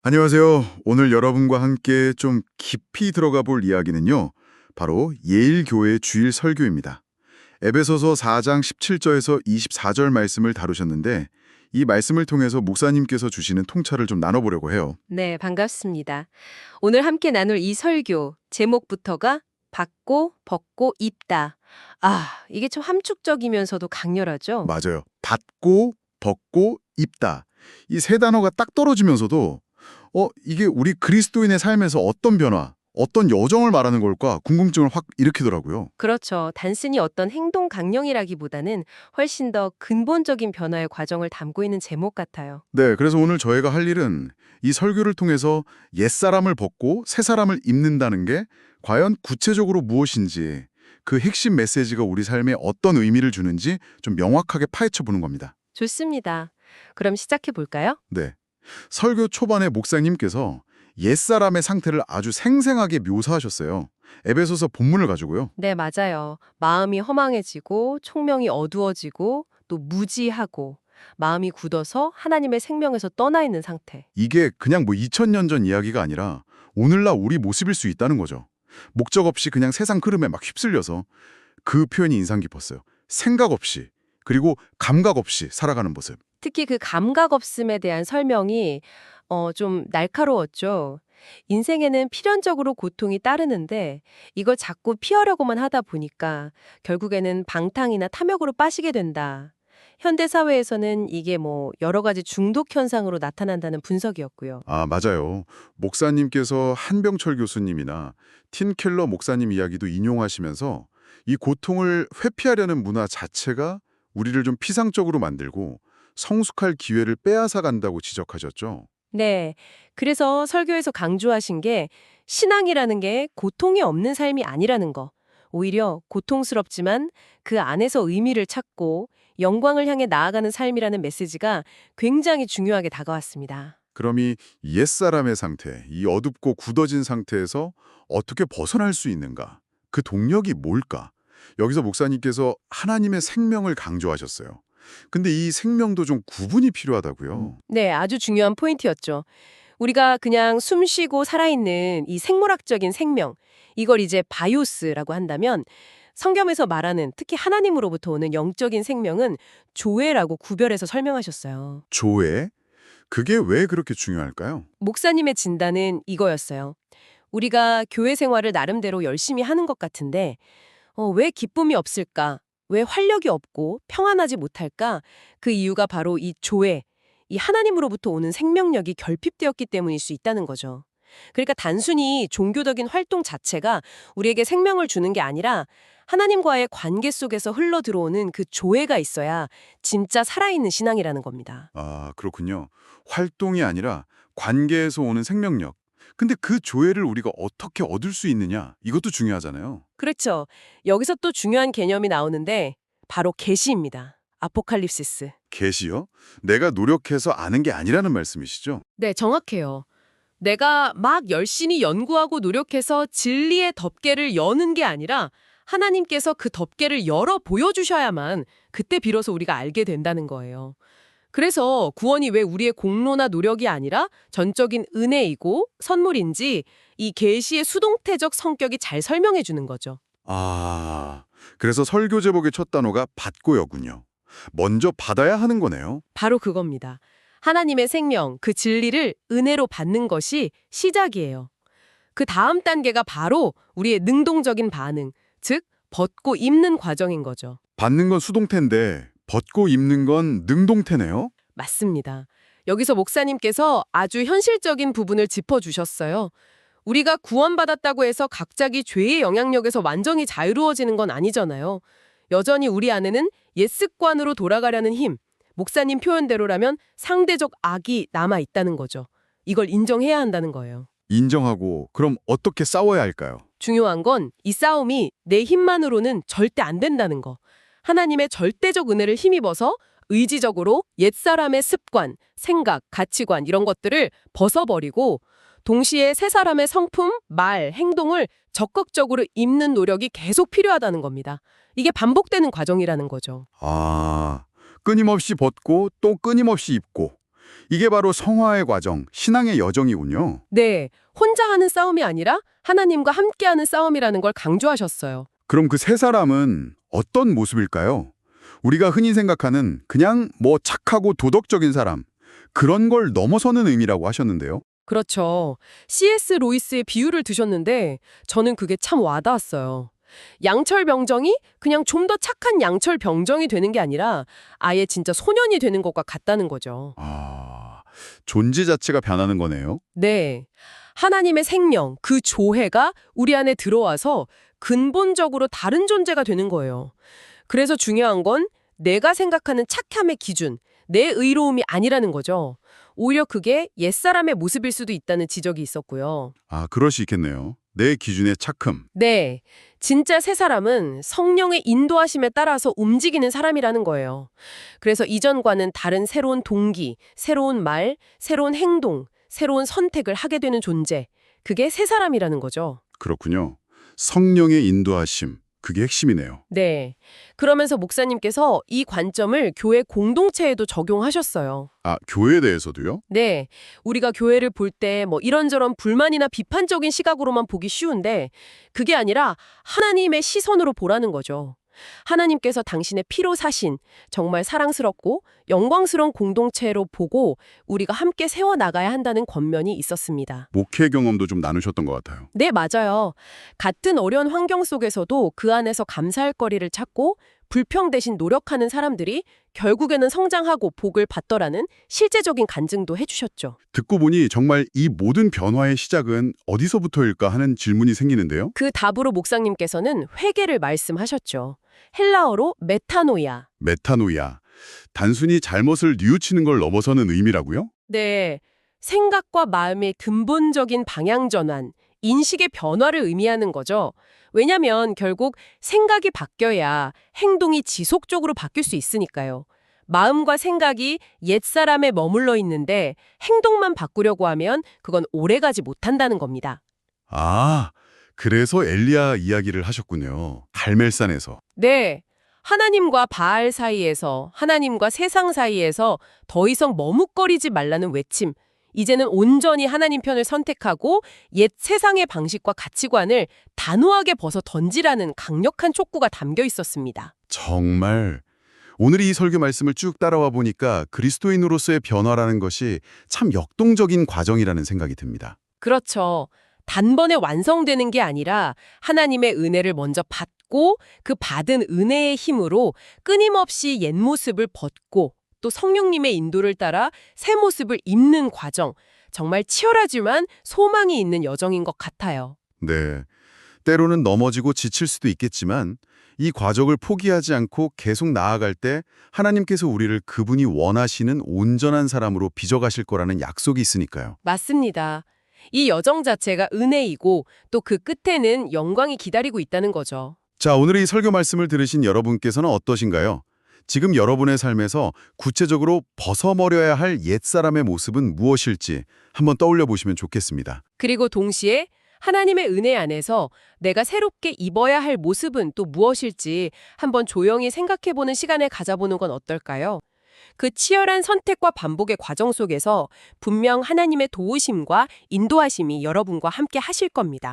안녕하세요. 오늘 여러분과 함께 좀 깊이 들어가 볼 이야기는요. 바로 예일교회 주일 설교입니다. 에베소서 4장 17절에서 24절 말씀을 다루셨는데 이 말씀을 통해서 목사님께서 주시는 통찰을 좀 나눠보려고 해요. 네, 반갑습니다. 오늘 함께 나눌 이 설교 제목부터가 받고, 벗고, 입다. 이게 좀 함축적이면서도 강렬하죠? 맞아요. 받고, 벗고, 입다. 이 세 단어가 딱 떨어지면서도 이게 우리 그리스도인의 삶에서 어떤 변화, 어떤 여정을 말하는 걸까 궁금증을 확 일으키더라고요. 그렇죠. 단순히 어떤 행동 강령이라기보다는 훨씬 더 근본적인 변화의 과정을 담고 있는 제목 같아요. 네, 그래서 오늘 저희가 할 일은 이 설교를 통해서 옛사람을 벗고 새사람을 입는다는 게 과연 구체적으로 무엇인지 그 핵심 메시지가 우리 삶에 어떤 의미를 주는지 좀 명확하게 파헤쳐 보는 겁니다. 좋습니다. 그럼 시작해 볼까요? 네. 설교 초반에 목사님께서 옛사람의 상태를 아주 생생하게 묘사하셨어요. 에베소서 본문을 가지고요. 네, 맞아요. 마음이 허망해지고 총명이 어두워지고 또 무지하고 마음이 굳어서 하나님의 생명에서 떠나 있는 상태. 이게 그냥 뭐 2000년 전 이야기가 아니라 오늘날 우리 모습일 수 있다는 거죠. 목적 없이 그냥 세상 흐름에 막 휩쓸려서 그 표현이 인상 깊었어요. 생각 없이 그리고 감각 없이 살아가는 모습. 특히 그 감각 없음에 대한 설명이 좀 날카로웠죠. 인생에는 필연적으로 고통이 따르는데 이걸 자꾸 피하려고만 하다 보니까 결국에는 방탕이나 탐욕으로 빠지게 된다. 현대 사회에서는 이게 뭐 여러 가지 중독 현상으로 나타난다는 분석이었고요. 아, 맞아요. 목사님께서 한병철 교수님이나 틴 켈러 목사님 이야기도 인용하시면서 이 고통을 회피하려는 문화 자체가 우리를 좀 피상적으로 만들고 성숙할 기회를 빼앗아 간다고 지적하셨죠. 네. 그래서 설교에서 강조하신 게 신앙이라는 게 고통이 없는 삶이 아니라는 거. 오히려 고통스럽지만 그 안에서 의미를 찾고 영광을 향해 나아가는 삶이라는 메시지가 굉장히 중요하게 다가왔습니다. 그럼 이 옛사람의 상태, 이 어둡고 굳어진 상태에서 어떻게 벗어날 수 있는가? 그 동력이 뭘까? 여기서 목사님께서 하나님의 생명을 강조하셨어요. 근데 이 생명도 좀 구분이 필요하다고요. 네, 아주 중요한 포인트였죠. 우리가 그냥 숨 쉬고 살아있는 이 생물학적인 생명, 이걸 이제 바이오스라고 한다면 성경에서 말하는 특히 하나님으로부터 오는 영적인 생명은 조회라고 구별해서 설명하셨어요. 조회? 그게 왜 그렇게 중요할까요? 목사님의 진단은 이거였어요. 우리가 교회 생활을 나름대로 열심히 하는 것 같은데 왜 기쁨이 없을까? 왜 활력이 없고 평안하지 못할까? 그 이유가 바로 이 조회, 이 하나님으로부터 오는 생명력이 결핍되었기 때문일 수 있다는 거죠. 그러니까 단순히 종교적인 활동 자체가 우리에게 생명을 주는 게 아니라 하나님과의 관계 속에서 흘러 들어오는 그 조회가 있어야 진짜 살아있는 신앙이라는 겁니다. 아, 그렇군요. 활동이 아니라 관계에서 오는 생명력. 근데 그 조회를 우리가 어떻게 얻을 수 있느냐? 이것도 중요하잖아요. 그렇죠. 여기서 또 중요한 개념이 나오는데 바로 계시입니다. 아포칼립시스. 계시요? 내가 노력해서 아는 게 아니라는 말씀이시죠? 네, 정확해요. 내가 막 열심히 연구하고 노력해서 진리의 덮개를 여는 게 아니라 하나님께서 그 덮개를 열어 보여주셔야만 그때 비로소 우리가 알게 된다는 거예요. 그래서 구원이 왜 우리의 공로나 노력이 아니라 전적인 은혜이고 선물인지 이 계시의 수동태적 성격이 잘 설명해 주는 거죠. 아, 그래서 설교 제목의 첫 단어가 받고여군요. 먼저 받아야 하는 거네요. 바로 그겁니다. 하나님의 생명, 그 진리를 은혜로 받는 것이 시작이에요. 그 다음 단계가 바로 우리의 능동적인 반응, 즉 벗고 입는 과정인 거죠. 받는 건 수동태인데 벗고 입는 건 능동태네요. 맞습니다. 여기서 목사님께서 아주 현실적인 부분을 짚어주셨어요. 우리가 구원받았다고 해서 갑자기 죄의 영향력에서 완전히 자유로워지는 건 아니잖아요. 여전히 우리 안에는 옛 습관으로 돌아가려는 힘, 목사님 표현대로라면 상대적 악이 남아있다는 거죠. 이걸 인정해야 한다는 거예요. 인정하고 그럼 어떻게 싸워야 할까요? 중요한 건 이 싸움이 내 힘만으로는 절대 안 된다는 거. 하나님의 절대적 은혜를 힘입어서 의지적으로 옛사람의 습관, 생각, 가치관 이런 것들을 벗어버리고 동시에 새 사람의 성품, 말, 행동을 적극적으로 입는 노력이 계속 필요하다는 겁니다. 이게 반복되는 과정이라는 거죠. 아, 끊임없이 벗고 또 끊임없이 입고 이게 바로 성화의 과정, 신앙의 여정이군요. 네, 혼자 하는 싸움이 아니라 하나님과 함께하는 싸움이라는 걸 강조하셨어요. 그럼 그 세 사람은 어떤 모습일까요? 우리가 흔히 생각하는 그냥 뭐 착하고 도덕적인 사람, 그런 걸 넘어서는 의미라고 하셨는데요. 그렇죠. C.S. 로이스의 비유를 드셨는데 저는 그게 참 와닿았어요. 양철 병정이 그냥 좀 더 착한 양철 병정이 되는 게 아니라 아예 진짜 소년이 되는 것과 같다는 거죠. 아, 존재 자체가 변하는 거네요. 네. 하나님의 생명, 그 조회가 우리 안에 들어와서 근본적으로 다른 존재가 되는 거예요. 그래서 중요한 건 내가 생각하는 착함의 기준, 내 의로움이 아니라는 거죠. 오히려 그게 옛사람의 모습일 수도 있다는 지적이 있었고요. 아, 그럴 수 있겠네요. 내 기준의 착흠. 네. 진짜 새 사람은 성령의 인도하심에 따라서 움직이는 사람이라는 거예요. 그래서 이전과는 다른 새로운 동기, 새로운 말, 새로운 행동, 새로운 선택을 하게 되는 존재. 그게 새 사람이라는 거죠. 그렇군요. 성령의 인도하심, 그게 핵심이네요. 네. 그러면서 목사님께서 이 관점을 교회 공동체에도 적용하셨어요. 아, 교회에 대해서도요? 네. 우리가 교회를 볼 때 뭐 이런저런 불만이나 비판적인 시각으로만 보기 쉬운데 그게 아니라 하나님의 시선으로 보라는 거죠. 하나님께서 당신의 피로 사신 정말 사랑스럽고 영광스러운 공동체로 보고 우리가 함께 세워나가야 한다는 권면이 있었습니다. 목회 경험도 좀 나누셨던 것 같아요. 네, 맞아요. 같은 어려운 환경 속에서도 그 안에서 감사할 거리를 찾고 불평 대신 노력하는 사람들이 결국에는 성장하고 복을 받더라는 실제적인 간증도 해주셨죠. 듣고 보니 정말 이 모든 변화의 시작은 어디서부터일까 하는 질문이 생기는데요. 그 답으로 목사님께서는 회개를 말씀하셨죠. 헬라어로 메타노이아. 메타노이아. 단순히 잘못을 뉘우치는 걸 넘어서는 의미라고요? 네, 생각과 마음의 근본적인 방향 전환, 인식의 변화를 의미하는 거죠. 왜냐면 결국 생각이 바뀌어야 행동이 지속적으로 바뀔 수 있으니까요. 마음과 생각이 옛사람에 머물러 있는데 행동만 바꾸려고 하면 그건 오래가지 못한다는 겁니다. 아, 그래서 엘리야 이야기를 하셨군요. 갈멜산에서. 네. 하나님과 바알 사이에서, 하나님과 세상 사이에서 더 이상 머뭇거리지 말라는 외침. 이제는 온전히 하나님 편을 선택하고 옛 세상의 방식과 가치관을 단호하게 벗어 던지라는 강력한 촉구가 담겨 있었습니다. 정말 오늘 이 설교 말씀을 쭉 따라와 보니까 그리스도인으로서의 변화라는 것이 참 역동적인 과정이라는 생각이 듭니다. 그렇죠. 단번에 완성되는 게 아니라 하나님의 은혜를 먼저 받고 그 받은 은혜의 힘으로 끊임없이 옛 모습을 벗고 또 성령님의 인도를 따라 새 모습을 입는 과정. 정말 치열하지만 소망이 있는 여정인 것 같아요. 네. 때로는 넘어지고 지칠 수도 있겠지만 이 과정을 포기하지 않고 계속 나아갈 때 하나님께서 우리를 그분이 원하시는 온전한 사람으로 빚어가실 거라는 약속이 있으니까요. 맞습니다. 이 여정 자체가 은혜이고 또 그 끝에는 영광이 기다리고 있다는 거죠. 자, 오늘의 이 설교 말씀을 들으신 여러분께서는 어떠신가요? 지금 여러분의 삶에서 구체적으로 벗어버려야 할 옛사람의 모습은 무엇일지 한번 떠올려 보시면 좋겠습니다. 그리고 동시에 하나님의 은혜 안에서 내가 새롭게 입어야 할 모습은 또 무엇일지 한번 조용히 생각해보는 시간을 가져보는 건 어떨까요? 그 치열한 선택과 반복의 과정 속에서 분명 하나님의 도우심과 인도하심이 여러분과 함께 하실 겁니다.